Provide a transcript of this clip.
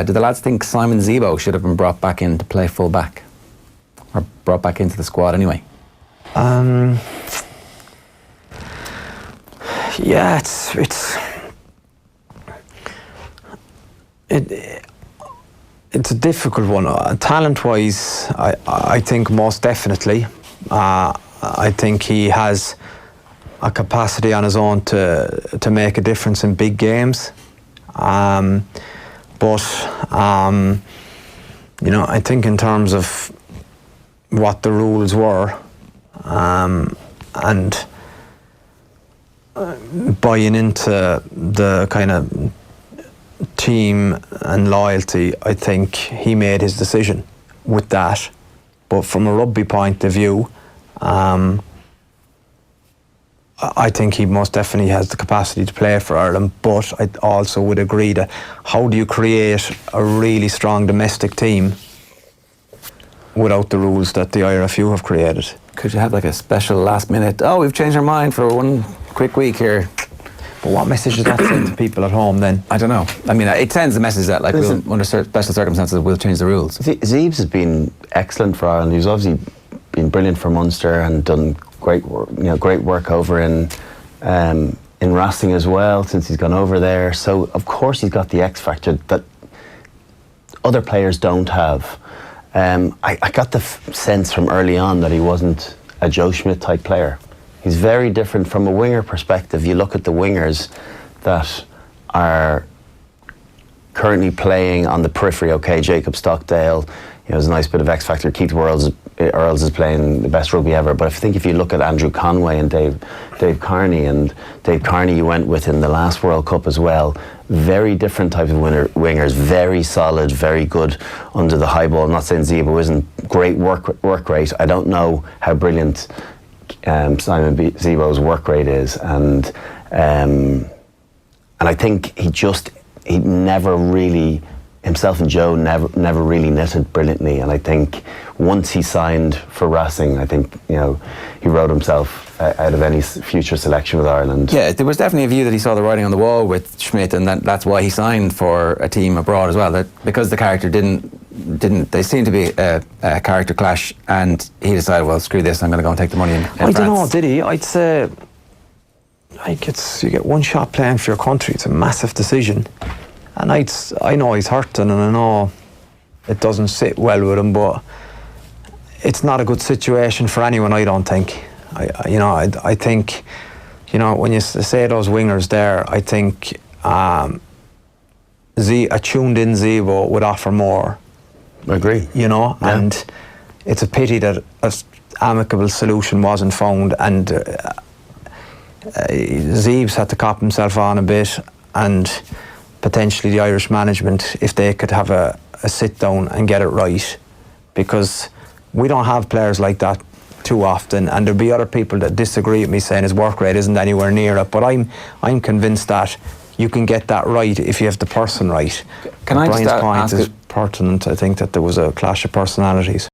Do the lads think Simon Zebo should have been brought back in to play full back? Or brought back into the squad anyway? Yeah, it's a difficult one. Talent-wise, I think most definitely. I think he has a capacity on his own to make a difference in big games. But you know, I think in terms of what the rules were, and buying into the kind of team and loyalty, I think he made his decision with that. But from a rugby point of view, I think he most definitely has the capacity to play for Ireland, but I also would agree that how do you create a really strong domestic team without the rules that the IRFU have created? Could you have like a special last minute, oh, we've changed our mind for one quick week here? But what message does that send to people at home then? I don't know. I mean, it sends the message that, like, under special circumstances, we'll change the rules. Zeebs has been excellent for Ireland. He's obviously been brilliant for Munster and done great work over in Racing as well since he's gone over there. So of course he's got the X factor that other players don't have. I got the sense from early on that he wasn't a Joe Schmidt type player. He's very different from a winger perspective. You look at the wingers that are currently playing on the periphery. Okay, Jacob Stockdale, there's a nice bit of X factor. Keith Earls is playing the best rugby ever. But I think if you look at Andrew Conway and Dave Carney, and Dave Carney you went with in the last World Cup as well, very different type of wingers, very solid, very good under the high ball. I'm not saying Zebo isn't great work rate. I don't know how brilliant Simon Zebo's work rate is, and I think he never really, himself and Joe never really knitted brilliantly. And I think once he signed for Racing, I think he wrote himself out of any future selection with Ireland. Yeah, there was definitely a view that he saw the writing on the wall with Schmidt, and that's why he signed for a team abroad as well. That because the character didn't they seemed to be a character clash, and he decided, well, screw this, I'm going to go and take the money in I don't know, did he? I'd say, like, you get one shot playing for your country. It's a massive decision, and I know he's hurting, and I know it doesn't sit well with him, but it's not a good situation for anyone, I don't think. I think, when you say those wingers there, I think a tuned-in Zebo would offer more. I agree. And it's a pity that an amicable solution wasn't found, and Zeebs had to cop himself on a bit, and potentially the Irish management, if they could have a sit down and get it right, because we don't have players like that too often, and there'll be other people that disagree with me saying his work rate isn't anywhere near it, but I'm convinced that you can get that right if you have the person right. Can I Brian's just point is pertinent. I think that there was a clash of personalities.